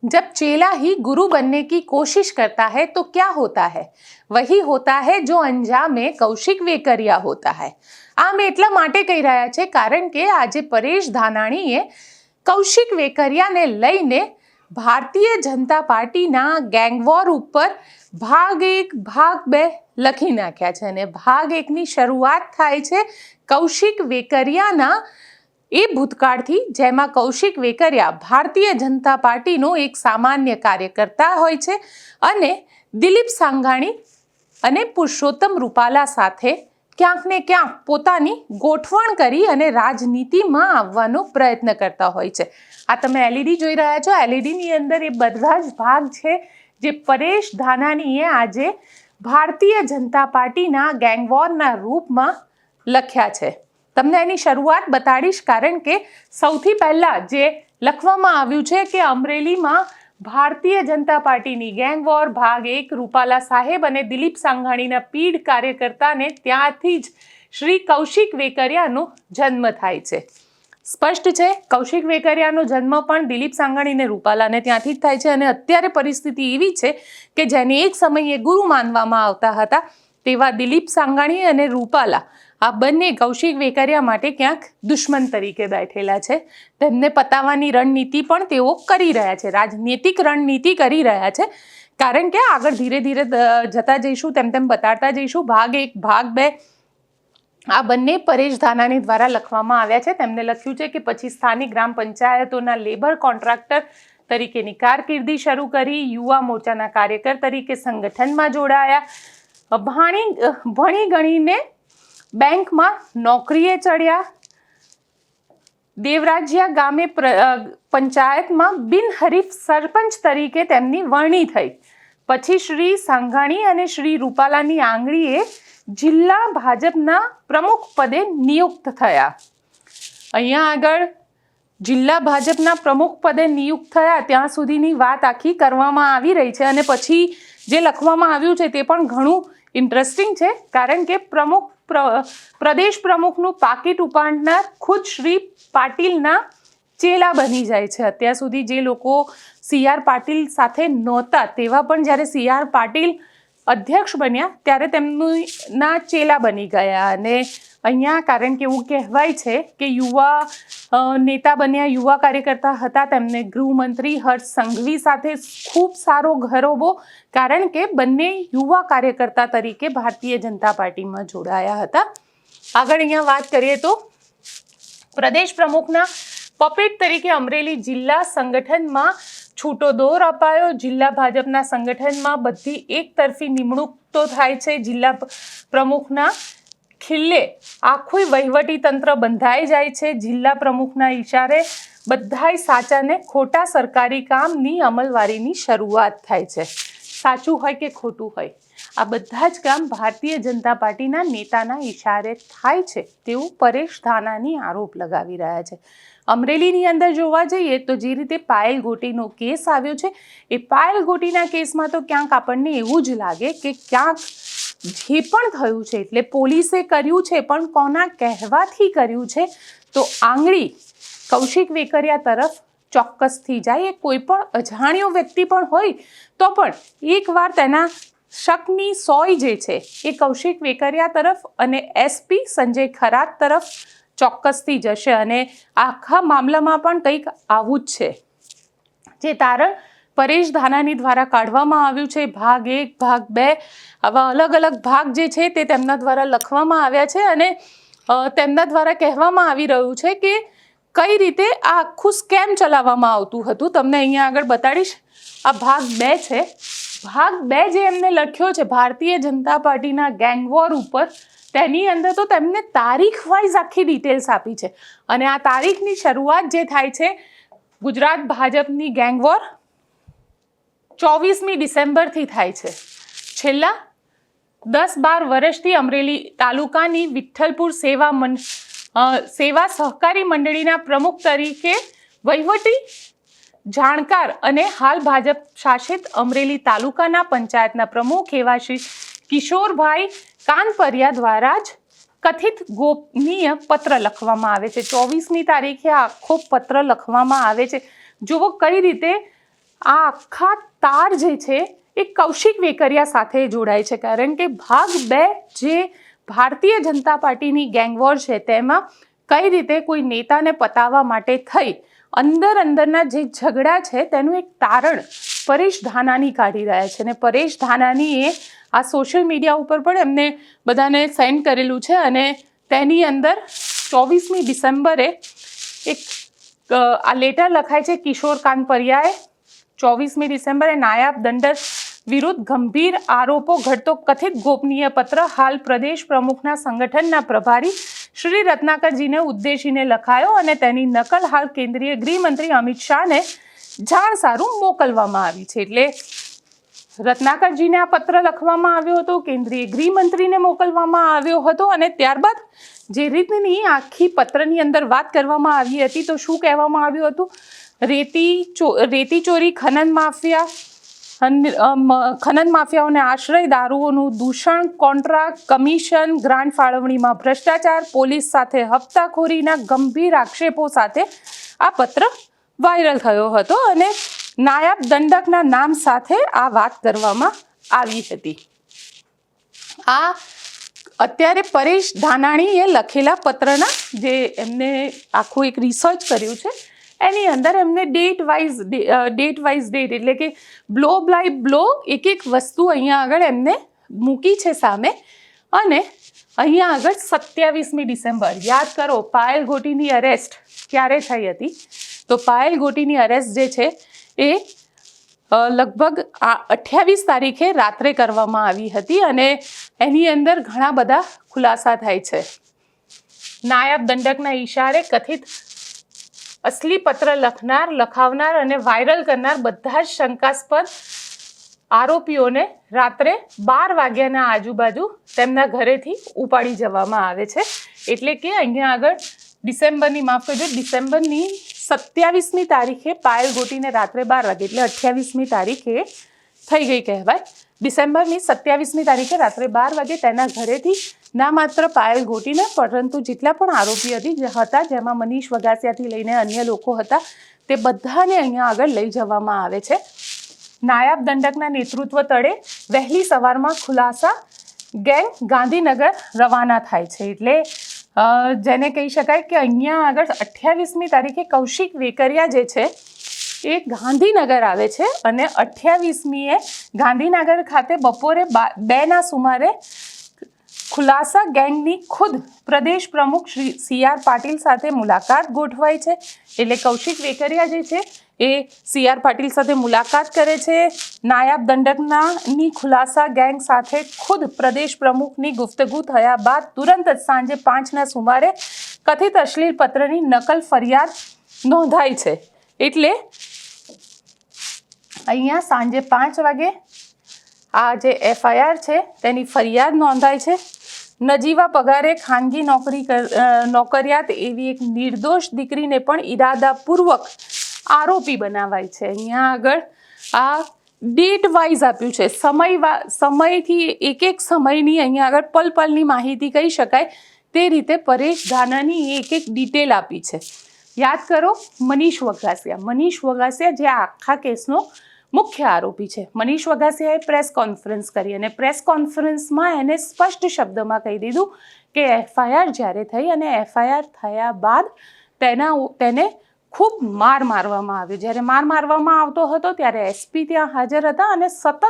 जब चेला ही गुरु बनने की कोशिश करता है तो क्या होता है? वही होता है जो अंजाम में कौशिक वेकरिया होता है। આમ એટલા માટે કહી રહ્યા છે કારણ કે આજે પરેશ ધાનાણીએ કૌશિક વેકરિયાને લઈને ભારતીય જનતા પાર્ટીના ગેંગવોર ઉપર ભાગ 1 ભાગ 2 લખી નાખ્યા છે અને ભાગ 1ની શરૂઆત થાય છે કૌશિક વેકરિયાના એ ભૂતકાળથી, જેમાં કૌશિક વેકરિયા ભારતીય જનતા પાર્ટીનો એક સામાન્ય કાર્યકર્તા હોય છે અને દિલીપ સાંઘાણી અને પુરુષોત્તમ રૂપાલા સાથે ક્યાંક ને ક્યાંક પોતાની ગોઠવણ કરી અને રાજનીતિમાં આવવાનો પ્રયત્ન કરતા હોય છે। આ તમે એલઈડી જોઈ રહ્યા છો। એલઈડીની અંદર એ બધા જ ભાગ છે જે પરેશ ધાનાણીએ આજે ભારતીય જનતા પાર્ટીના ગેંગવોરના રૂપમાં લખ્યા છે। તમને એની શરૂઆત બતાડીશ કારણ કે સૌથી પહેલાં જે લખવામાં આવ્યું છે કે અમરેલીમાં ભારતીય જનતા પાર્ટીની ગેંગવોર ભાગ 1 રૂપાલા સાહેબ અને દિલીપ સાંઘાણીના પીઢ કાર્યકર્તાને ત્યાંથી જ શ્રી કૌશિક વેકરિયાનો જન્મ થાય છે। સ્પષ્ટ છે, કૌશિક વેકરિયાનો જન્મ પણ દિલીપ સાંઘાણી અને રૂપાલાને ત્યાંથી જ થાય છે અને અત્યારે પરિસ્થિતિ એવી છે કે જેને એક સમયે ગુરુ માનવામાં આવતા હતા તેવા દિલીપ સાંઘાણી અને રૂપાલા આ બંને કૌશિક વેકરિયા માટે ક્યાંક દુશ્મન તરીકે બેઠેલા છે। તેમને પતાવવાની રણનીતિ પણ તેઓ કરી રહ્યા છે, રાજનૈતિક રણનીતિ કરી રહ્યા છે કારણ કે આગળ ધીરે ધીરે જતા જઈશું, તેમ બતાડતા જઈશું। ભાગ 1 ભાગ 2 આ બંને પરેશ ધાનાણી દ્વારા લખવામાં આવ્યા છે। તેમને લખ્યું છે કે પછી સ્થાનિક ગ્રામ પંચાયતોના લેબર કોન્ટ્રાક્ટર તરીકેની કારકિર્દી શરૂ કરી, યુવા મોરચાના કાર્યકર તરીકે સંગઠનમાં જોડાયા, ભણી ગણીને બેંકમાં નોકરીએ ચડ્યા, દેવરાજિયા ગામે પંચાયતમાં બિનહરીફ સરપંચ તરીકે તેમની વરણી થઈ। પછી શ્રી સાંઘાણી અને શ્રી રૂપાલાની આંગળીએ જિલ્લા ભાજપના પ્રમુખ પદે નિયુક્ત થયા। અહીંયા આગળ જિલ્લા ભાજપના પ્રમુખ પદે નિયુક્ત થયા ત્યાં સુધીની વાત આખી કરવામાં આવી રહી છે અને પછી જે લખવામાં આવ્યું છે તે પણ ઘણું ઇન્ટરેસ્ટિંગ છે કારણ કે પ્રદેશ પ્રમુખનું પાકીટ ઉપાડનાર ખુદ શ્રી પાટીલના ચેલા બની જાય છે। અત્યાર સુધી જે લોકો CR પાટીલ સાથે નહોતા તેવા પણ જ્યારે CR પાટીલ અધ્યક્ષ બન્યા ત્યારે તેમના ચેલા બની ગયા અને અહીંયા કારણ કે એવું કહેવાય છે કે યુવા નેતા બન્યા, યુવા કાર્યકર્તા હતા, તેમને ગૃહમંત્રી હર્ષ સંઘવી સાથે ખૂબ સારો ઘરોબો કારણ કે બંને યુવા કાર્યકર્તા તરીકે ભારતીય જનતા પાર્ટીમાં જોડાયા હતા। આગળ અહીંયા વાત કરીએ તો પ્રદેશ પ્રમુખના પપેટ તરીકે અમરેલી જિલ્લા સંગઠનમાં છૂટો દોર અપાયો। જિલ્લા ભાજપના સંગઠનમાં બધી એક તરફી નિમણૂક તો થાય છે, જિલ્લા પ્રમુખના ખિલ્લે આખું વહીવટી તંત્ર બંધાઈ જાય છે। જિલ્લા પ્રમુખના ઈશારે બધાય સાચા ને ખોટા સરકારી કામની અમલવારીની શરૂઆત થાય છે। સાચું હોય કે ખોટું હોય, આ બધા જ કામ ભારતીય જનતા પાર્ટીના નેતાના ઈશારે થાય છે તેવું પરેશ ધાનાણી આરોપ લગાવી રહ્યા છે। અમરેલીની અંદર જોવા જઈએ તો જે રીતે પાયલ ગોટીનો કેસ આવ્યો છે એ પાયલ ગોટીના કેસમાં તો ક્યાંક આપણને એવું જ લાગે કે ક્યાંક જે પણ થયું છે એટલે પોલીસે કર્યું છે પણ કોના કહેવાથી કર્યું છે તો આંગળી કૌશિક વેકરિયા તરફ ચોક્કસથી જાય। કોઈ પણ અજાણ્યો વ્યક્તિ પણ હોય તો પણ એકવાર તેના શકની સોય જે છે એ કૌશિક વેકરિયા તરફ અને SP સંજય ખરાત તરફ ચોક્કસથી જશે અને આખા મામલામાં પણ કંઈક આવું જ છે જે તારણ પરેશ ધાનાણી દ્વારા કાઢવામાં આવ્યું છે। ભાગ 1 ભાગ 2 આવા અલગ અલગ ભાગ જે છે તે તેમના દ્વારા લખવામાં આવ્યા છે અને તેમના દ્વારા કહેવામાં આવી રહ્યું છે કે કઈ રીતે આ આખું સ્કેમ ચલાવવામાં આવતું હતું। તમને અહીંયા આગળ બતાડીશ। આ ભાગ 2 છે। ભાગ 2 જે એમને લખ્યો છે ભારતીય જનતા પાર્ટીના ગેંગવોર ઉપર, તેની અંદર તો તેમને તારીખ વાઇઝ આખી ડિટેલ્સ આપી છે અને આ તારીખની શરૂઆત જે થાય છે ગુજરાત ભાજપની ગેંગવોર 24મી ડિસેમ્બરથી થાય છે। છેલ્લા 10-12 વર્ષથી અમરેલી તાલુકાની વિઠ્ઠલપુર સેવા સહકારી મંડળીના પ્રમુખ તરીકે વહીવટી જાણકાર અને હાલ ભાજપ શાસિત અમરેલી તાલુકાના પંચાયતના પ્રમુખ એવા શ્રી કિશોરભાઈ કાનપરિયા દ્વારા જ કથિત ગોપનીય પત્ર લખવામાં આવે છે। 24મી તારીખે આખો પત્ર લખવામાં આવે છે। જુઓ કઈ રીતે આ આખા તાર જે છે એ કૌશિક વેકરિયા સાથે જોડાય છે, કારણ કે ભાગ 2 જે ભારતીય જનતા પાર્ટીની ગેંગવોર છે તેમાં કઈ રીતે કોઈ નેતાને પતાવવા માટે થઈ અંદરના જે ઝઘડા છે તેનું એક તારણ પરેશ ધાનાણી કાઢી રહ્યા છે. અને પરેશ ધાનાણીએ આ સોશિયલ મીડિયા ઉપર પણ એમને બધાને સેન્ડ કરેલું છે અને તેની અંદર 24મી ડિસેમ્બરે એક આ લેટર લખાય છે. કિશોર કાનપરિયાએ 24મી ડિસેમ્બરે નાયબ દંડક વિરુદ્ધ ગંભીર આરોપો ઘડતો કથિત ગોપનીય પત્ર હાલ પ્રદેશ પ્રમુખના સંગઠનના પ્રભારી શ્રી રત્નાકરજીને ઉદ્દેશીને લખાયો અને તેની નકલ હાલ કેન્દ્રીય ગૃહમંત્રી અમિત શાહને જાણ સારું મોકલવામાં આવી છે. એટલે રત્નાકરજીને આ પત્ર લખવામાં આવ્યો હતો, કેન્દ્રીય ગૃહમંત્રીને મોકલવામાં આવ્યો હતો અને ત્યારબાદ જે રીતની આખી પત્રની અંદર વાત કરવામાં આવી હતી તો શું કહેવામાં આવ્યું હતું? રેતી ચોરી, ખનન માફિયાઓને આશ્રય, દારૂઓનું દૂષણ, કોન્ટ્રાક્ટ, કમિશન, ગ્રાન્ટ ફાળવણીમાં ભ્રષ્ટાચાર, પોલીસ સાથે હપ્તાખોરીના ગંભીર આક્ષેપો સાથે આ પત્ર વાયરલ થયો હતો અને નાયબ દંડકના નામ સાથે આ વાત કરવામાં આવી હતી. આ અત્યારે પરેશ ધાનાણીએ લખેલા પત્રના જે એમને આખું એક રિસર્ચ કર્યું છે એની અંદર એમને ડેટ વાઇઝ ડેટ એટલે કે બ્લો બાય બ્લો એક વસ્તુ અહીંયા આગળ એમને મૂકી છે સામે. અને અહીંયા આગળ 27મી ડિસેમ્બર, યાદ કરો પાયલ ગોટીની અરેસ્ટ ક્યારે થઈ હતી? તો પાયલ ગોટીની અરેસ્ટ જે છે એ લગભગ 28 તારીખે રાત્રે કરવામાં આવી હતી અને એની અંદર ઘણા બધા ખુલાસા થાય છે. નાયબ દંડકના ઈશારે કથિત અસલી પત્ર લખાવનાર અને વાયરલ કરનાર બધા જ શંકાસ્પદ આરોપીઓને રાત્રે 12 વાગ્યાના આજુબાજુ તેમના ઘરેથી ઉપાડી જવામાં આવે છે. એટલે કે અહીંયા આગળ ડિસેમ્બરની 27મી તારીખે પાયલ ગોટીને રાત્રે 12 વાગે એટલે 28મી તારીખે થઈ ગઈ કહેવાય. ડિસેમ્બરની 27મી તારીખે રાત્રે 12 વાગે તેના ઘરેથી ના માત્ર પાયલ ગોટીને પરંતુ જેટલા પણ આરોપી હતા જેમાં મનીષ વગાસિયાથી લઈને અન્ય લોકો હતા તે બધાને અહીંયા આગળ લઈ જવામાં આવે છે. નાયબ દંડકના નેતૃત્વ તળે વહેલી સવારમાં ખુલાસા ગેંગ ગાંધીનગર રવાના થાય છે. એટલે જેને કહી શકાય કે અહીંયા આગળ 28મી તારીખે કૌશિક વેકરિયા જે છે એ ગાંધીનગર આવે છે અને 28મીએ ગાંધીનગર ખાતે બપોરે 2ના સુમારે ખુલાસા ગેંગની ખુદ પ્રદેશ પ્રમુખ શ્રી CR પાટીલ સાથે મુલાકાત ગોઠવાય છે. એટલે કૌશિક વેકરિયા જે છે એ CR પાટીલ સાથે મુલાકાત કરે છે. નાયબ દંડકની ખુલાસા ગેંગ સાથે ખુદ પ્રદેશ પ્રમુખની ગુફ્તગુ થયા બાદ તુરંત જ સાંજે 5ના સુમારે કથિત અશ્લીલ પત્રની નકલ ફરિયાદ નોંધાઈ છે. એટલે અહીંયા સાંજે 5 વાગે આ જે FIR છે તેની ફરિયાદ નોંધાય છે. નજીવા પગારે ખાનગી નોકરિયાત એવી એક નિર્દોષ દીકરીને પણ ઇરાદાપૂર્વક આરોપી બનાવાય છે. અહીંયા આગળ આ ડેટ વાઇઝ આપ્યું છે, સમયથી એક સમયની અહીંયા આગળ પલની માહિતી કહી શકાય તે રીતે પરેશ ધાનાણીએ એક ડિટેલ આપી છે. યાદ કરો મનીષ વગાસિયા જે આખા કેસનો મુખ્ય આરોપી છે. મનીષ વગાસિયાએ પ્રેસ કોન્ફરન્સ કરી અને પ્રેસ કોન્ફરન્સમાં એને સ્પષ્ટ શબ્દમાં કહી દીધું કે FIR જ્યારે થઈ અને FIR થયા બાદ તેને ખૂબ મારવામાં આવ્યો. જ્યારે મારવામાં આવતો હતો ત્યારે SP ત્યાં હાજર હતા અને સતત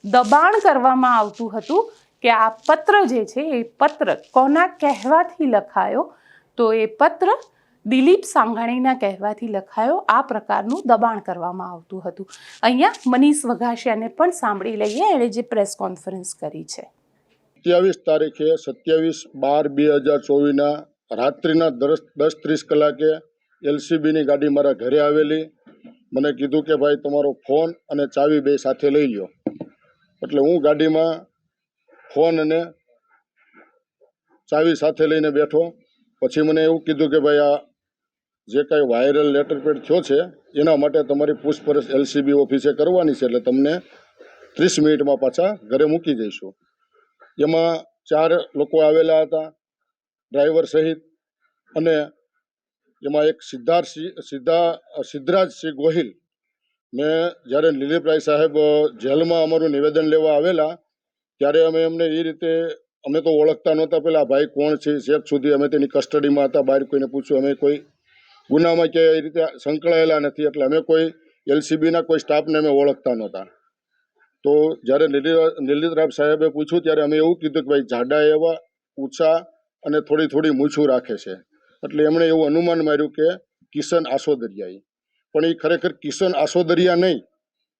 દબાણ કરવામાં આવતું હતું કે આ પત્ર જે છે એ પત્ર કોના કહેવાથી લખાયો? તો એ પત્ર દિલીપ સાંઘાણીના કહેવાથી લખાયો. આ પ્રકારનું દબાણ કરવામાં આવતું હતું. અહીંયા મનીષ વગાસિયાને પણ સાંભળી લઈએ એણે જે પ્રેસ કોન્ફરન્સ કરી છે. 27 તારીખે 27/12/2024 રાત્રિના 10:30 કલાકે LCBની ગાડી મારા ઘરે આવેલી. મને કીધું કે ભાઈ તમારો ફોન અને ચાવી બે સાથે લઈ લો. એટલે હું ગાડીમાં ફોન અને ચાવી સાથે લઈને બેઠો. પછી મને એવું કીધું કે ભાઈ આ જે કાંઈ વાયરલ લેટર પેડ થયો છે એના માટે તમારી પૂછપરછ LCB ઓફિસે કરવાની છે, એટલે તમને 30 મિનિટમાં પાછા ઘરે મૂકી જઈશું. એમાં 4 લોકો આવેલા હતા ડ્રાઈવર સહિત, અને એમાં એક સિદ્ધરાજસિંહ ગોહિલ મેં જ્યારે દિલીપરાય સાહેબ જેલમાં અમારું નિવેદન લેવા આવેલા ત્યારે અમે એમને એ રીતે, અમે તો ઓળખતા નહોતા પેલા ભાઈ કોણ છે, છેક સુધી અમે તેની કસ્ટડીમાં હતા, બહાર કોઈને પૂછ્યું, અમે કોઈ ગુનામાં કે એ રીતે સંકળાયેલા નથી, એટલે અમે કોઈ એલસીબીના કોઈ સ્ટાફને અમે ઓળખતા નહોતા. તો જ્યારે દિલીપરાય સાહેબે પૂછ્યું ત્યારે અમે એવું કીધું કે ભાઈ જાડા એવા, ઊંચા અને થોડી થોડી મૂછું રાખે છે. એટલે એમણે એવું અનુમાન માર્યું કે કિશન આસોદરિયા, પણ એ ખરેખર કિશન આસોદરિયા નહીં,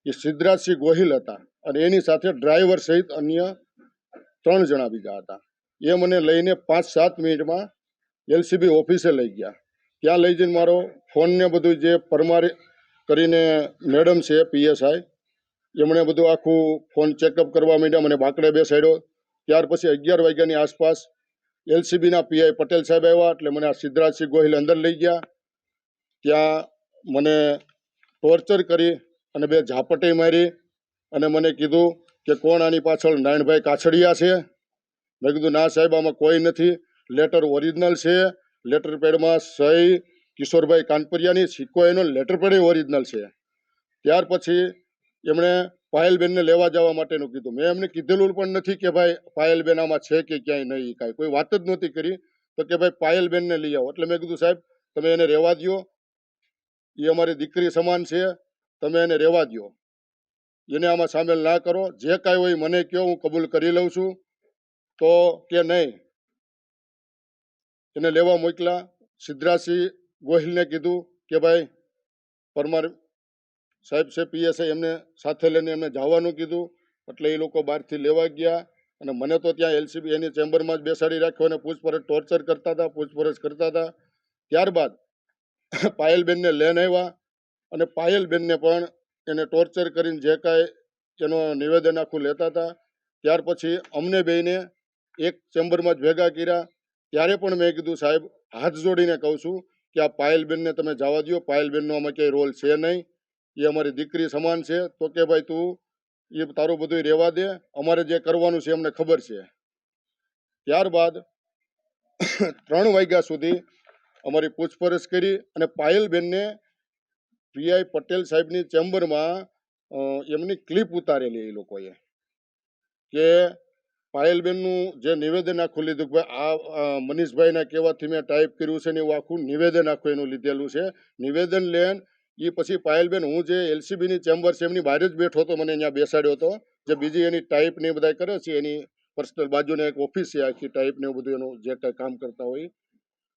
એ સિદ્ધરાજસિંહ ગોહિલ હતા અને એની સાથે ડ્રાઈવર સહિત અન્ય 3 જણા બીજા હતા. એ મને લઈને 5-7 મિનિટમાં એલસીબી ઓફિસે લઈ ગયા. ત્યાં લઈ જઈને મારો ફોનને બધું, જે પરમાર કરીને મેડમ છે પીએસઆઈ, એમણે બધું આખું ફોન ચેકઅપ કરવા માંડ્યા, મને બાકડે બેસાડ્યો. ત્યાર પછી 11 વાગ્યાની આસપાસ એલસીબીના પીઆઈ પટેલ સાહેબ આવ્યા, એટલે મને આ સિદ્ધરાજસિંહ ગોહિલ અંદર લઈ ગયા. ત્યાં મને ટોર્ચર કરી અને 2 ઝાપટી મારી અને મને કીધું કે કોણ આની પાછળ, નારાયણભાઈ કાછડિયા છે? મેં કીધું ના સાહેબ, આમાં કોઈ નથી, લેટર ઓરિજિનલ છે, લેટર પેડમાં સહી કિશોરભાઈ કાનપરિયાની, સિક્કો એનો, લેટર પેડ ઓરિજિનલ છે. ત્યાર પછી એમણે પાયલબેનને લેવા જવા માટેનું કીધું. મેં એમને કીધેલું પણ નથી કે ભાઈ પાયલબેન આમાં છે કે ક્યાંય નહીં, કાંઈ કોઈ વાત જ નહોતી કરી. તો કે ભાઈ પાયલબેનને લઈ આવો. એટલે મેં કીધું સાહેબ તમે એને રહેવા દો, એ અમારી દીકરી સમાન છે, તમે એને રહેવા દો, એને આમાં સામેલ ના કરો, જે કાંઈ હોય મને કહો, હું કબૂલ કરી લઉં છું. તો કે નહીં, એને લેવા મોકલા. સિદ્ધરાજસિંહ ગોહિલને કીધું કે ભાઈ પરમાર સાહેબ છે પીએસઆઈ, એમને સાથે લઈને એમને જવાનું કીધું. એટલે એ લોકો બહારથી લેવા ગયા અને મને તો ત્યાં એલસીબી એની ચેમ્બરમાં જ બેસાડી રાખ્યો અને પૂછપરછ, ટોર્ચર કરતા હતા, પૂછપરછ કરતા હતા. ત્યારબાદ પાયલબેનને લઈને આવ્યા અને પાયલબેનને પણ એને ટોર્ચર કરીને જે કાંઈ એનો નિવેદન આખું લેતા હતા. ત્યાર પછી અમને બેયને એક ચેમ્બરમાં જ ભેગા કર્યા. ત્યારે પણ મેં કીધું સાહેબ, હાથ જોડીને કહું છું કે આ પાયલબેનને તમે જવા દો, પાયલબેનનો આમાં ક્યાંય રોલ છે નહીં, એ અમારી દીકરી સમાન છે. તો કે ભાઈ તું એ તારું બધું રહેવા દે, અમારે જે કરવાનું છે અમને ખબર છે. ત્યારબાદ 3 વાગ્યા સુધી અમારી પૂછપરછ કરી અને પાયલબેનને પીઆઈ પટેલ સાહેબની ચેમ્બરમાં એમની ક્લિપ ઉતારેલી એ લોકોએ કે પાયલબેનનું જે નિવેદન આખું લીધું કે ભાઈ આ મનીષભાઈના કહેવાથી મેં ટાઈપ કર્યું છે ને એવું આખું નિવેદન આખું એનું લીધેલું છે. નિવેદન લેન એ પછી પાયલબેન, હું જે એલસીબીની ચેમ્બર છે એમની બહાર જ બેઠો હતો, મને અહીંયા બેસાડ્યો હતો, જે બીજી એની ટાઈપ ને બધા કરે છે, એની પર્સનલ બાજુને એક ઓફિસ છે આખી ટાઈપ ને એવું બધું એનું જે કાંઈ કામ કરતા હોય,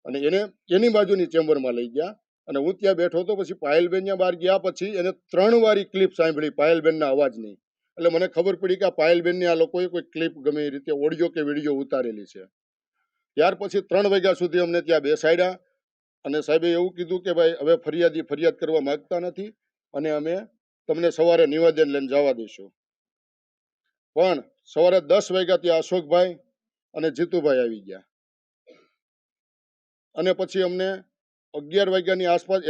અને એને એની બાજુની ચેમ્બરમાં લઈ ગયા અને હું ત્યાં બેઠો હતો. પછી પાયલબેન ત્યાં બહાર ગયા પછી એને 3 વાર ક્લિપ સાંભળી પાયલબેનના અવાજની. એટલે મને ખબર પડી કે આ પાયલબેનની આ લોકોએ કોઈ ક્લિપ ગમે એ રીતે ઓડિયો કે વિડીયો ઉતારેલી છે. ત્યાર પછી 3 વાગ્યા સુધી અમને ત્યાં બેસાડ્યા અને સાહેબે એવું કીધું કે ભાઈ હવે ફરિયાદી ફરિયાદ કરવા માંગતા નથી અને અમે તમને સવારે નિવેદન લઈને જવા દઈશું. પણ સવારે 10 વાગ્યા ત્યાં અશોકભાઈ અને જીતુભાઈ આવી ગયા અને પછી અમને 11 વાગ્યાની આસપાસ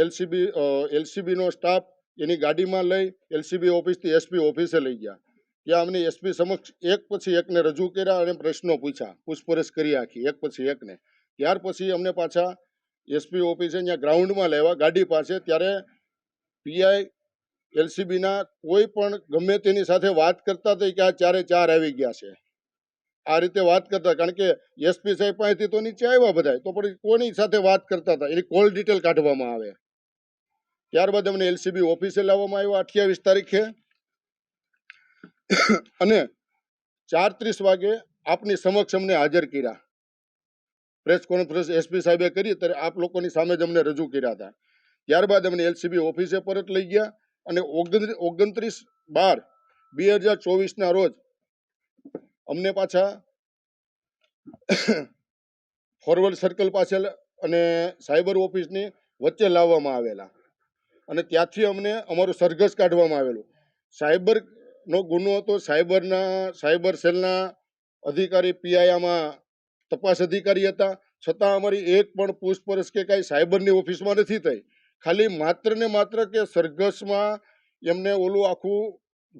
એલસીબીનો સ્ટાફ એની ગાડીમાં લઈ એલસીબી ઓફિસથી એસપી ઓફિસે લઈ ગયા. ત્યાં અમને એસપી સમક્ષ એક પછી એકને રજૂ કર્યા અને પ્રશ્નો પૂછ્યા, પૂછપરછ કરી આખી એક પછી એકને. ત્યાર પછી અમને પાછા એસપી ઓફિસે ત્યાં ગ્રાઉન્ડમાં લેવા ગાડી પાસે. ત્યારે પીઆઈ એલસીબીના કોઈ પણ ગમે તેની સાથે વાત કરતા હતા કે આ 4 આવી ગયા છે, આ રીતે વાત કરતા. કારણ કે એસપી સાહેબ પાસેથી તો નીચે આવ્યા બધા, તો પણ કોની સાથે વાત કરતા હતા એની કોલ ડિટેલ કાઢવામાં આવે. ત્યારબાદ અમને એલસીબી ઓફિસે લાવવામાં આવ્યા 28 તારીખે અને 4:30 વાગે આપની સમક્ષ અમને હાજર કર્યા. પ્રેસ કોન્ફરન્સ એસપી સાહેબે કરી ત્યારે આપ લોકોની સામે જ અમને રજૂ કર્યા હતા. ત્યારબાદ અમને એલસીબી ઓફિસે પરત લઈ ગયા અને 29/12/2024ના રોજ અમને પાછા ફોરવર્ડ સર્કલ પાસે અને સાયબર ઓફિસની વચ્ચે લાવવામાં આવેલા અને ત્યાંથી અમને અમારું સરઘસ કાઢવામાં આવેલું. સાયબરનો ગુનો હતો, સાયબર સેલના અધિકારી પીઆઈ આમાં તપાસ અધિકારી હતા, છતાં અમારી એક પણ પૂછપરછ કે કાંઈ સાયબરની ઓફિસમાં નથી થઈ. ખાલી માત્ર ને માત્ર કે સરઘસમાં એમને ઓલું આખું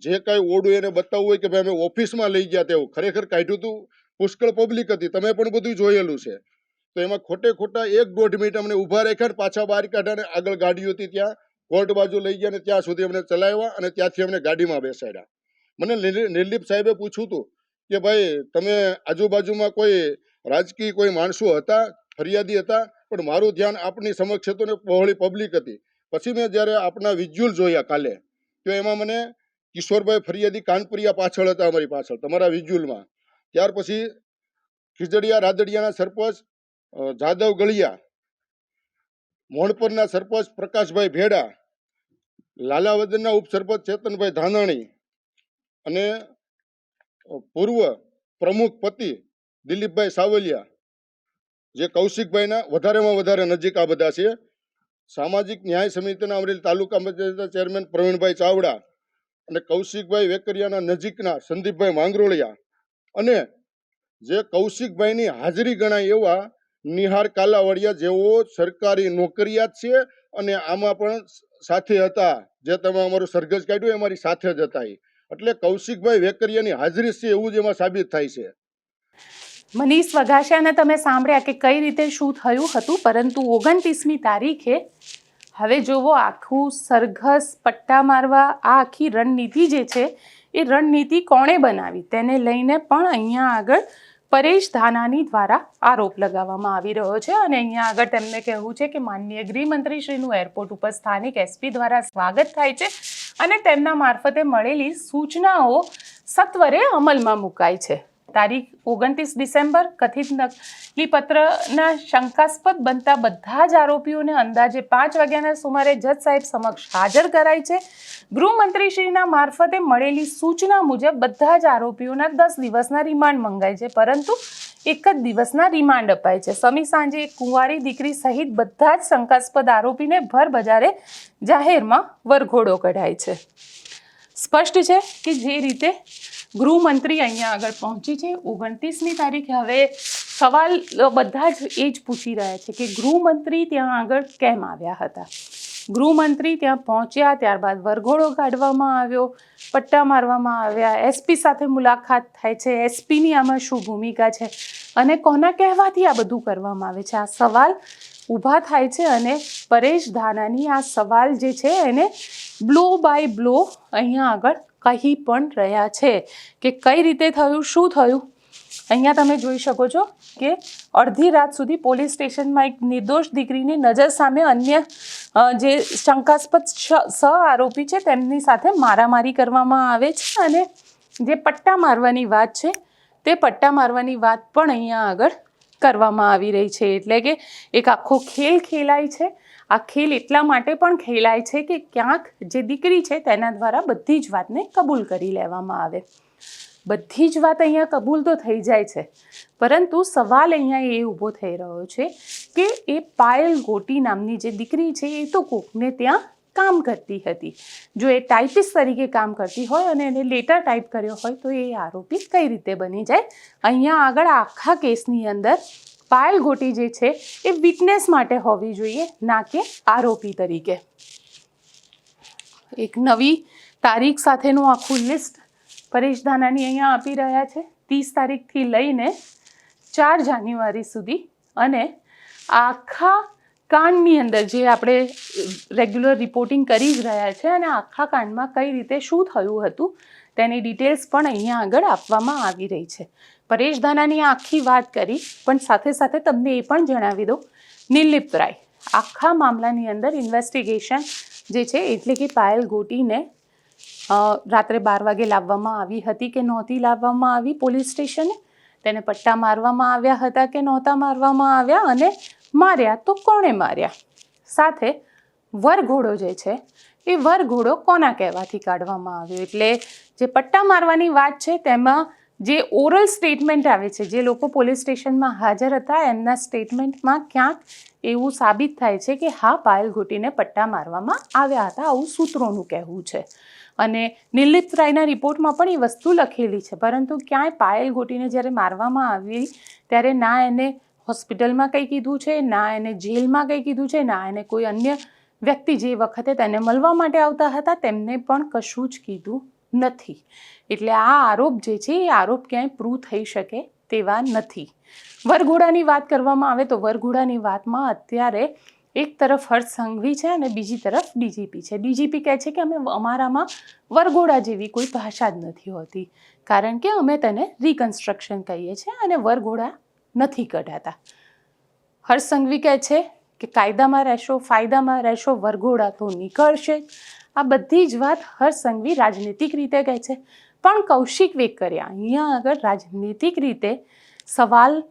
જે કાંઈ ઓડું એને બતાવવું હોય કે ભાઈ અમે ઓફિસમાં લઈ ગયા તેવું, ખરેખર કાઢ્યું હતું. પુષ્કળ પબ્લિક હતી, તમે પણ બધું જોયેલું છે. તો એમાં ખોટા 1-1.5 મિનિટ અમને ઊભા રાખ્યા, પાછા બહાર કાઢ્યા અને આગળ ગાડી હતી ત્યાં કોર્ટ બાજુ લઈ ગયા ને ત્યાં સુધી અમને ચલાવ્યા અને ત્યાંથી અમને ગાડીમાં બેસાડ્યા. મને નિર્લિપ સાહેબે પૂછ્યું હતું કે ભાઈ તમે આજુબાજુમાં કોઈ રાજકીય કોઈ માણસો હતા, ફરિયાદી હતા, પણ મારું ધ્યાન આપની સમક્ષ હતું ને બહોળી પબ્લિક હતી. પછી મેં જ્યારે આપના વિઝ્યુઅલ જોયા કાલે, તો એમાં મને કિશોરભાઈ ફરિયાદી કાનપુરિયા પાછળ હતા, અમારી પાછળ તમારા વિઝ્યુઅલમાં. ત્યાર પછી ખીજડીયા રાદડિયાના સરપંચ જાદવ ગળિયા, મોણપરના સરપંચ પ્રકાશભાઈ ભેડા, લાલાવદનના ઉપસરપંચ ચેતનભાઈ ધાનાણી અને પૂર્વ પ્રમુખ પતિ દિલીપભાઈ સાવલિયા, જે કૌશિકભાઈના વધારેમાં વધારે નજીક આ બધા છે. સામાજિક ન્યાય સમિતિના અમરેલી તાલુકા પંચાયતના ચેરમેન પ્રવીણભાઈ ચાવડા અને કૌશિકભાઈ વેકરિયાના નજીકના સંદીપભાઈ માંગરોળિયા અને જે કૌશિકભાઈની હાજરી ગણાય એવા નિહાર કાલાવડિયા, જેઓ સરકારી નોકરિયાત છે અને આમાં પણ સાથે હતા. જે તમે અમારું સરઘસ કાઢ્યું એ અમારી સાથે જ હતા. એટલે કૌશિકભાઈ વેકરિયાની હાજરી છે એવું જ એમાં સાબિત થાય છે. મનીષ વઘાસિયાને તમે સાંભળ્યા કે કઈ રીતે શું થયું હતું, પરંતુ 29મી તારીખે હવે જોવો આખું સરઘસ, પટ્ટા મારવા, આ આખી રણનીતિ જે છે એ રણનીતિ કોણે બનાવી તેને લઈને પણ અહીંયા આગળ પરેશ ધાનાણી દ્વારા આરોપ લગાવવામાં આવી રહ્યો છે. અને અહીંયા આગળ તેમને કહેવું છે કે માનનીય ગૃહમંત્રીશ્રીનું એરપોર્ટ ઉપર સ્થાનિક એસપી દ્વારા સ્વાગત થાય છે અને તેમના મારફતે મળેલી સૂચનાઓ સત્વરે અમલમાં મુકાય છે. તારીખ 29 ડિસેમ્બર કથિત નકલી પત્રના શંકાસ્પદ બનતા બધા જ આરોપીઓને અંદાજે 5 વાગ્યાના સુમારે જજ સાહેબ સમક્ષ હાજર કરાય છે. ગૃહમંત્રીશ્રીના મારફતે મળેલી સૂચના મુજબ બધા જ આરોપીઓના 10 દિવસના રિમાન્ડ મંગાય છે, પરંતુ 1 જ દિવસના રિમાન્ડ અપાય છે. સમી સાંજે એક કુંવારી દીકરી સહિત બધા જ શંકાસ્પદ આરોપીને ભર બજારે જાહેરમાં વરઘોડો કઢાય છે. સ્પષ્ટ છે કે જે રીતે ગૃહમંત્રી અહીંયા આગળ પહોંચી છે 29મી તારીખે, હવે સવાલ બધા જ એ જ પૂછી રહ્યા છે કે ગૃહમંત્રી ત્યાં આગળ કેમ આવ્યા હતા. ગૃહમંત્રી ત્યાં પહોંચ્યા, ત્યારબાદ વરઘોડો કાઢવામાં આવ્યો, પટ્ટા મારવામાં આવ્યા, એસપી સાથે મુલાકાત થાય છે. એસપીની આમાં શું ભૂમિકા છે અને કોના કહેવાથી આ બધું કરવામાં આવે છે, આ સવાલ ઊભા થાય છે. અને પરેશ ધાનાણી આ સવાલ જે છે એને બ્લો બાય બ્લો અહીંયા આગળ કહી પણ રહ્યા છે કે કઈ રીતે થયું, શું થયું. અહીંયા તમે જોઈ શકો છો કે અડધી રાત સુધી પોલીસ સ્ટેશનમાં એક નિર્દોષ દીકરીની નજર સામે અન્ય જે શંકાસ્પદ સહ આરોપી છે તેમની સાથે મારામારી કરવામાં આવે છે. અને જે પટ્ટા મારવાની વાત છે તે પટ્ટા મારવાની વાત પણ અહીંયા આગળ કરવામાં આવી રહી છે. એટલે કે એક આખો ખેલ ખેલાય છે. આ ખેલ એટલા માટે પણ ખેલાય છે કે ક્યાંક જે દીકરી છે તેના દ્વારા બધી જ વાતને કબૂલ કરી લેવામાં આવે. બધી જ વાત અહીંયા કબૂલ તો થઈ જાય છે, પરંતુ સવાલ અહીંયા એ ઊભો થઈ રહ્યો છે કે એ પાયલ ગોટી નામની જે દીકરી છે એ તો કોકને ત્યાં કામ કરતી હતી. જો એ ટાઈપિસ્ટ તરીકે કામ કરતી હોય અને એને લેટર ટાઈપ કર્યો હોય તો એ આરોપી કઈ રીતે બની જાય. અહીંયા આગળ આખા કેસની અંદર પાયલ ગોટી જે છે એ વિટનેસ માટે હોવી જોઈએ, ના કે આરોપી તરીકે. એક નવી તારીખ સાથેનું આખું લિસ્ટ પરેશ ધાનાણી અહીંયા આપી રહ્યા છે 30 તારીખથી લઈને 4 જાન્યુઆરી સુધી. અને આખા કાંડની અંદર જે આપણે રેગ્યુલર રિપોર્ટિંગ કરી જ રહ્યા છે અને આખા કાંડમાં કઈ રીતે શું થયું હતું તેની ડિટેલ્સ પણ અહીંયા આગળ આપવામાં આવી રહી છે. પરેશ ધાનાણીએ આખી વાત કરી, પણ સાથે સાથે તમને એ પણ જણાવી દો, નિર્લિપ્ત રાય આખા મામલાની અંદર ઇન્વેસ્ટિગેશન જે છે એટલે કે પાયલ ગોટીને રાત્રે 12 વાગે લાવવામાં આવી હતી કે નહોતી લાવવામાં આવી પોલીસ સ્ટેશને, તેને પટ્ટા મારવામાં આવ્યા હતા કે નહોતા મારવામાં આવ્યા, અને માર્યા તો કોણે માર્યા, સાથે વરઘોડો જે છે એ વરઘોડો કોના કહેવાથી કાઢવામાં આવ્યો. એટલે જે પટ્ટા મારવાની વાત છે તેમાં જે ઓરલ સ્ટેટમેન્ટ આવે છે, જે લોકો પોલીસ સ્ટેશનમાં હાજર હતા એમના સ્ટેટમેન્ટમાં ક્યાંક એવું સાબિત થાય છે કે હા પાયલ ગોટીને પટ્ટા મારવામાં આવ્યા હતા, આવું સૂત્રોનું કહેવું છે. અને નિર્લિપ્ત રાયના રિપોર્ટમાં પણ એ વસ્તુ લખેલી છે, પરંતુ ક્યાંય પાયલ ગોટીને જ્યારે મારવામાં આવી ત્યારે ના એને હોસ્પિટલમાં કંઈ કીધું છે, ના એને જેલમાં કંઈ કીધું છે, ના એને કોઈ અન્ય વ્યક્તિ જે વખતે તેને મળવા માટે આવતા હતા તેમને પણ કશું જ કીધું નથી. એટલે આ આરોપ જે છે એ આરોપ ક્યાંય પ્રૂવ થઈ શકે તેવા નથી. વરઘોડાની વાત કરવામાં આવે તો વરઘોડાની વાતમાં અત્યારે એક તરફ હર્ષ સંઘવી છે અને બીજી તરફ ડીજીપી છે. ડીજીપી કહે છે કે અમારામાં વરઘોડા જેવી કોઈ ભાષા જ નથી હોતી, કારણ કે અમે તેને રિકન્સ્ટ્રક્શન કહીએ છીએ અને વરઘોડા નથી કઢાતા. હર્ષ સંઘવી કહે છે કે કાયદામાં રહેશો, ફાયદામાં રહેશો, વરઘોડા તો નીકળશે. આ બધી જ વાત હર્ષ સંઘવી રાજનીતિક રીતે કહે છે, પણ કૌશિક વેકરિયા અહીંયા આગળ રાજનીતિક રીતે સવાલ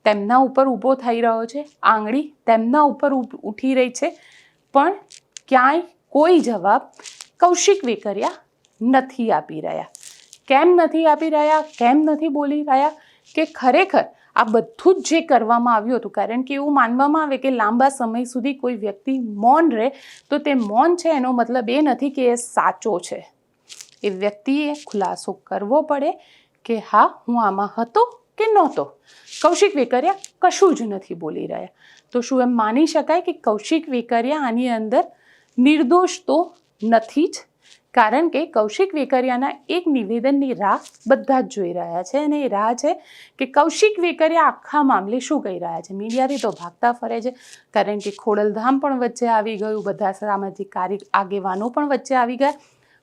તેમના ઉપર ઊભો થઈ રહ્યો છે, આંગળી તેમના ઉપર ઉઠી રહી છે, પણ ક્યાંય કોઈ જવાબ કૌશિક વેકરિયા નથી આપી રહ્યા. કેમ નથી આપી રહ્યા, કેમ નથી બોલી રહ્યા કે ખરેખર આ બધું જ જે કરવામાં આવ્યું હતું, કારણ કે એવું માનવામાં આવે કે લાંબા સમય સુધી કોઈ વ્યક્તિ મૌન રહે તો તે મૌન છે એનો મતલબ એ નથી કે એ સાચો છે. એ વ્યક્તિએ ખુલાસો કરવો પડે કે હા હું આમાં હતો કે નહોતો. કૌશિક વેકરિયા કશું જ નથી બોલી રહ્યા. તો શું એમ માની શકાય કે કૌશિક વેકરિયા આની અંદર નિર્દોષ તો નથી જ? કારણ કે કૌશિક વેકરિયાના એક નિવેદનની રાહ બધા જ જોઈ રહ્યા છે, અને એ રાહ છે કે કૌશિક વેકરિયા આખા મામલે શું કહી રહ્યા છે. મીડિયાથી તો ભાગતા ફરે છે, કારણ કે ખોડલધામ પણ વચ્ચે આવી ગયું, બધા સામાજિક આગેવાનો પણ વચ્ચે આવી ગયા.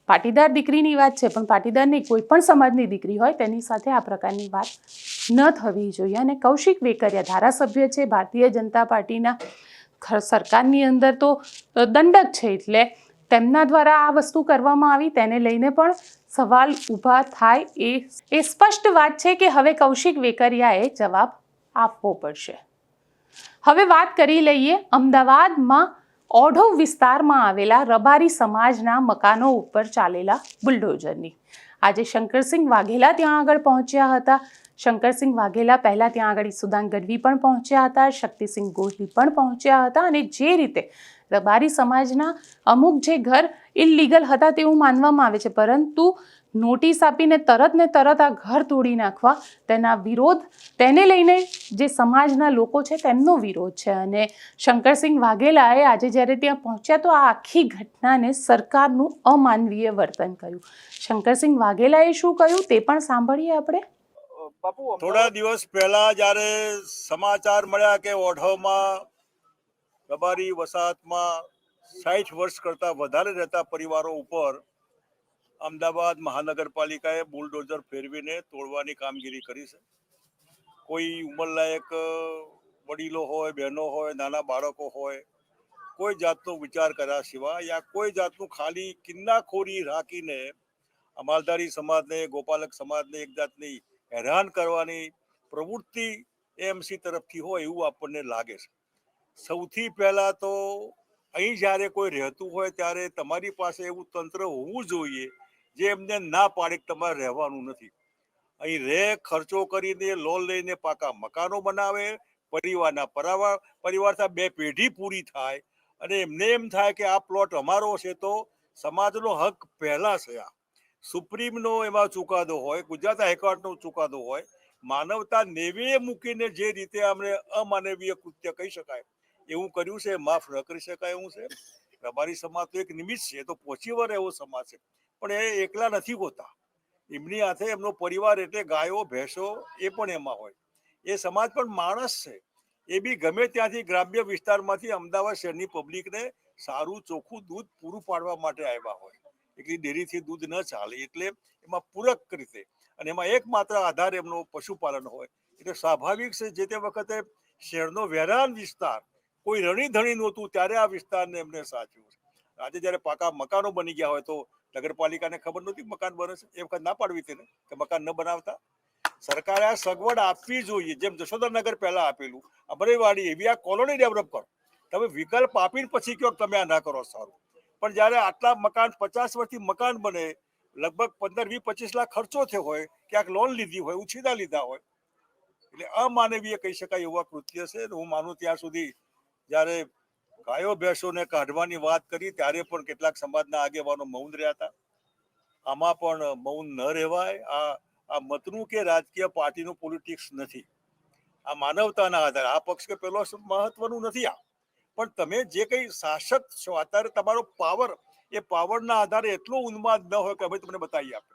પાટીદાર દીકરીની વાત છે, પણ પાટીદારની કોઈ પણ સમાજની દીકરી હોય તેની સાથે આ પ્રકારની વાત ન થવી જોઈએ. અને કૌશિક વેકરિયા ધારાસભ્ય છે ભારતીય જનતા પાર્ટીના, સરકારની અંદર તો દંડક છે, એટલે તેમના દ્વારા આ વસ્તુ કરવામાં આવી તેને લઈને પણ સવાલ ઊભા થાય. એ સ્પષ્ટ વાત છે કે હવે કૌશિક વેકરિયાએ જવાબ આપવો પડશે. હવે વાત કરી લઈએ અમદાવાદમાં ઓઢવ વિસ્તારમાં આવેલા રબારી સમાજના મકાનો ઉપર ચાલેલા બુલડોઝરની. આજે શંકરસિંહ વાઘેલા ત્યાં આગળ પહોંચ્યા હતા. શંકરસિંહ વાઘેલા પહેલાં ત્યાં આગળ ઈસુદાન ગઢવી પણ પહોંચ્યા હતા, શક્તિસિંહ ગોહિલ પણ પહોંચ્યા હતા, અને જે રીતે રબારી સમાજના અમુક જે ઘર ઇલીગલ હતા તેવું માનવામાં આવે છે, પરંતુ નોટિસ આપીને તરત ને તરત આ ઘર તોડી નાખવા, તેના વિરોધ, તેને લઈને જે સમાજના લોકો છે તેમનો વિરોધ છે. અને શંકરસિંહ વાઘેલાએ આજે જ્યારે ત્યાં પહોંચ્યા તો આ આખી ઘટનાને સરકારનું અમાનવીય વર્તન કહ્યું. શંકરસિંહ વાઘેલાએ શું કહ્યું તે પણ સાંભળીએ આપણે. થોડા દિવસ પહેલા જ્યારે સમાચાર મળ્યા કે ઓઢવમાં રબારી વસાહતમાં 60 વર્ષ કરતા વધારે રહેતા પરિવારો ઉપર અમદાવાદ મહાનગરપાલિકાએ બુલડોઝર ફેરવીને તોડવાની કામગીરી કરી છે. કોઈ ઉંમરલાયક વડીલો હોય, બહેનો હોય, નાના બાળકો હોય, કોઈ જાતનો વિચાર કર્યા સિવાય યા કોઈ જાતનું ખાલી કિન્નાખોરી રાખીને અમલદારી સમાજને, ગોપાલક સમાજને એક જાતની હેરાન કરવાની પ્રવૃત્તિ એમસી તરફથી હોય એવું આપણને લાગે છે. સૌથી પહેલા તો અહીં જ્યારે કોઈ રહેતું હોય ત્યારે તમારી પાસે એવું તંત્ર હોવું જોઈએ જે એમને ના પાડે કે તમારે રહેવાનું નથી. અહીં ખર્ચો કરીને લોન લઈને પાકા મકાનો બનાવે, પરિવાર સાથે 2 પેઢી પૂરી થાય, અને એમને એમ થાય કે આ પ્લોટ અમારો છે તો સમાજનો હક પહેલા છે. આ સુપ્રીમનો એમાં ચુકાદો હોય, ગુજરાત હાઈકોર્ટનો ચુકાદો હોય, માનવતા નેવે મૂકીને જે રીતે આપણે અમાનવીય કૃત્ય કહી શકાય એવું કર્યું છે, માફ ન કરી શકાય એવું છે. રબારી સમાજ તો એક નિમિત્ત છે, તો પહોંચી વળે એવો સમાજ છે, પણ એ એકલા નથી હોતા. એમની સાથે એમનો પરિવાર એટલે ગાયો, ભેંસો એ પણ એમાં હોય. એ સમાજ પણ માણસ છે. એ બી ગમે ત્યાંથી ગ્રામ્ય વિસ્તારમાંથી અમદાવાદ શહેરની પબ્લિકને સારું ચોખ્ખું દૂધ પૂરું પાડવા માટે આવ્યા હોય. એટલી ડેરીથી દૂધ ન ચાલે, એટલે એમાં પૂરક રીતે, અને એમાં એકમાત્ર આધાર એમનો પશુપાલન હોય. એટલે સ્વાભાવિક છે જે તે વખતે શહેરનો વેરાન વિસ્તાર કોઈ રણીધણી નહોતું ત્યારે આ વિસ્તારને એમને સાચ્યું છે. આજે જ્યારે પાકા મકાનો બની ગયા હોય તો નગરપાલિકાને ખબર નહોતી મકાન બને છે, એ વખત ના પાડવી તેને કે મકાન ન બનાવતા. સરકારે આ સગવડ આપવી જોઈએ, જેમ જશોદાનગર પહેલા આપેલું, અમરેવાડી એવી આ કોલોની ડેવલપ કરો. તમે વિકલ્પ આપીને પછી કહો તમે આ ના કરો સારું. પણ જ્યારે આટલા મકાન 50 વર્ષથી મકાન બને, લગભગ 15, 20, 25 લાખ ખર્ચો થયો હોય, ક્યાંક લોન લીધી હોય, ઉછીના લીધા હોય, એટલે અમાનવીય કહી શકાય એવા કૃત્ય છે. હું માનું ત્યાં સુધી જ્યારે ગાયો ભેંસોને કાઢવાની વાત કરી ત્યારે પણ કેટલાક સમાજના આગેવાનો મૌન રહ્યા હતા. આમાં પણ મૌન ન રહેવાય. આ મતનું કે રાજકીય પાર્ટીનું પોલિટિક્સ નથી. આ માનવતાના આધારે, આ પક્ષ કે પેલો મહત્વનું નથી. આ પણ તમે જે કંઈ શાસક છો અત્યારે તમારો પાવર, એ પાવરના આધારે એટલો ઉન્માદ ન હોય કે અમે તમને બતાવી આપે.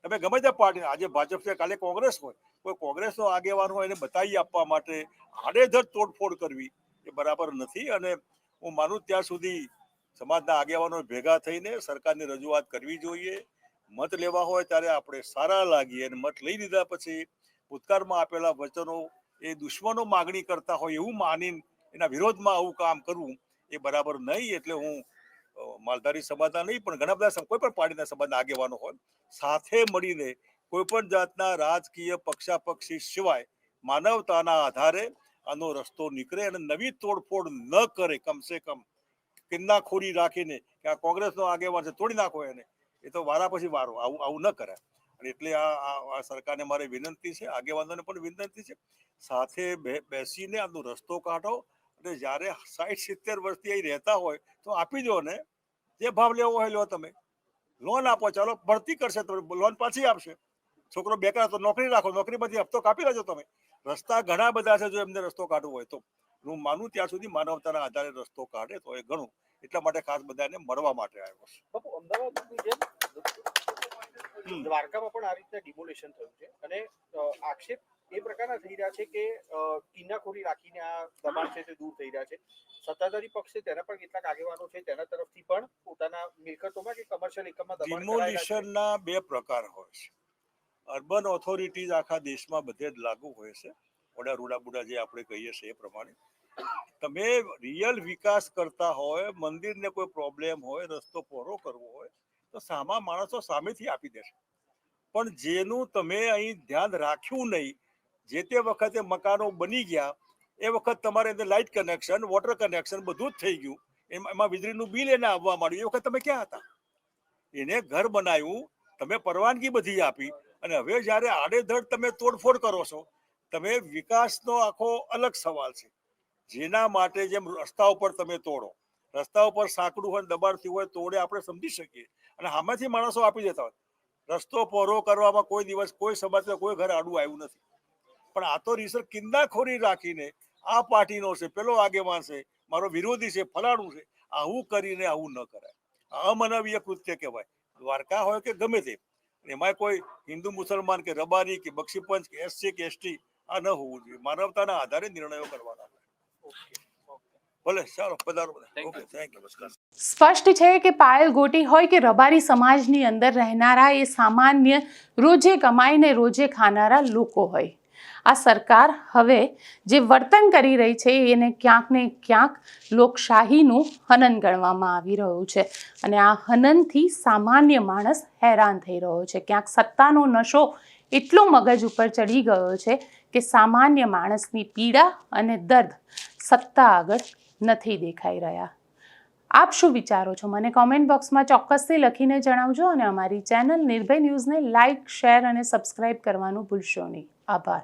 તમે ગમે તે પાર્ટી, આજે ભાજપ છે, કાલે કોંગ્રેસ હોય, કોઈ કોંગ્રેસનો આગેવાન હોય એને બતાવી આપવા માટે આડેધડ તોડફોડ કરવી એ બરાબર નથી. અને હું માનું ત્યાં સુધી સમાજના આગેવાનો ભેગા થઈને સરકારની રજૂઆત કરવી જોઈએ. મત લેવા હોય ત્યારે આપણે સારા લાગીએ અને મત લઈ લીધા પછી ભૂતકાળમાં આપેલા વચનો એ દુશ્મનો માગણી કરતા હોય એવું માનીને એના વિરોધમાં આવું કામ કરવું એ બરાબર નહીં. એટલે હું માલધારી સમાજના નહીં પણ ઘણા બધા કોઈ પણ પાર્ટીના સમાજના આગેવાનો હોય સાથે મળીને કોઈ પણ જાતના રાજકીય પક્ષાપક્ષી સિવાય માનવતાના આધારે આનો રસ્તો નીકળે અને નવી તોડફોડ ન કરે. કમસે કમ કિન્નાખોરી રાખીને કે આ કોંગ્રેસનો આગેવાન છે તોડી નાખો એને, એ તો વારા પછી વારો, આવું ન કરાય. અને એટલે આ સરકારને મારે વિનંતી છે, આગેવાનોને પણ વિનંતી છે, સાથે બેસીને આનો રસ્તો કાઢો. અને જ્યારે 60-70 વર્ષથી અહીં રહેતા હોય તો આપી દો ને, જે ભાવ લેવો હોય લો. તમે લોન આપો, ચાલો ભરતી કરશે તો લોન પાછી આપશે. છોકરો બેકાર તો નોકરી રાખો, નોકરીમાંથી હપ્તો કાપી લેજો તમે. રસ્તા ઘણા બધા છે, જો એમને રસ્તો કાઢવો હોય તો. હું માનું ત્યાં સુધી માનવતાના આધારે રસ્તો કાઢે તો એ ઘણું. એટલા માટે ખાસ બધાને મળવા માટે આવ્યો છે. બાપુ, અમદાવાદની જેમ દ્વારકામાં પણ આ રીતના ડિમોલેશન થયું છે અને આક્ષેપ એ પ્રકારના થઈ રહ્યા છે કે કિન્નાખોરી રાખીને આ દબાણ છે તે દૂર થઈ રહ્યા છે. સત્તાધારી પક્ષે તેના પણ કેટલાક આગેવાનો છે તેના તરફથી પણ પોતાના મિલકતોમાં કે કમર્શિયલ એકમમાં દબાણ ડિમોલિશનના 2 પ્રકાર હોય છે. અર્બન ઓથોરિટીઝ આખા દેશમાં બધે જ લાગુ હોય છે. ઓડા રૂડા બુડા જે આપણે કહીએ છીએ એ પ્રમાણે તમે રિયલ વિકાસ કરતા હોય, મંદિરને કોઈ પ્રોબ્લેમ હોય, રસ્તો પહોળો કરવો હોય તો સામા માણસો સામેથી આપી દેશે. પણ જેનું તમે અહીં ધ્યાન રાખ્યું નહીં, જે તે વખતે મકાનો બની ગયા એ વખત તમારે અંદર લાઇટ કનેક્શન, વોટર કનેક્શન બધું જ થઈ ગયું, એમાં વીજળીનું બિલ એને આવવા માંડ્યું. એ વખત તમે ક્યાં હતા? એને ઘર બનાવ્યું, તમે પરવાનગી બધી આપી, અને હવે જ્યારે આડેધડ તમે તોડફોડ કરો છો, તમે વિકાસનો આખો અલગ સવાલ છે. જેના માટે જેમ રસ્તા ઉપર તમે તોડો, રસ્તા ઉપર સાંકડું હોય, દબાણથી હોય, તોડે આપણે સમજી શકીએ, અને સામેથી માણસો આપી દેતા હોય. રસ્તો પહોળો કરવામાં કોઈ દિવસ કોઈ સમાજમાં કોઈ ઘર આડું આવ્યું નથી. પણ આ તો રીસર કિન્નાખોરી રાખીને આ પાર્ટીનો છે, પેલો આગેવાન છે, મારો વિરોધી છે, ફલાણું છે, આવું કરીને આવું ન કરાય. અમાનવીય કૃત્ય કહેવાય. દ્વારકા હોય કે ગમે તે, એમાં કોઈ હિન્દુ મુસલમાન કે રબારી કે બક્ષીપંચ કે એસસી કે એસટી આ ન હોવું જોઈએ. માનવતાના આધારે નિર્ણયો કરવાના. ભલે, ચાલો પધારો બધા. Okay, thank you. નમસ્કાર. સ્પષ્ટ છે કે પાયલ ગોટી હોય કે રબારી સમાજની અંદર રહેનારા એ સામાન્ય રોજે કમાઈને રોજે ખાનારા લોકો હોય, આ સરકાર હવે જે વર્તન કરી રહી છે એને ક્યાંક ને ક્યાંક લોકશાહીનું હનન ગણવામાં આવી રહ્યું છે. અને આ હનનથી સામાન્ય માણસ હેરાન થઈ રહ્યો છે. ક્યાંક સત્તાનો નશો એટલો મગજ ઉપર ચડી ગયો છે કે સામાન્ય માણસની પીડા અને દર્દ સત્તા આગળ નથી દેખાઈ રહ્યા. આપ શું વિચારો છો? મને કોમેન્ટ બોક્સમાં ચોક્કસથી લખીને જણાવજો અને અમારી ચેનલ નિર્ભય ન્યૂઝને લાઇક, શેર અને સબસ્ક્રાઇબ કરવાનું ભૂલશો નહીં. આભાર.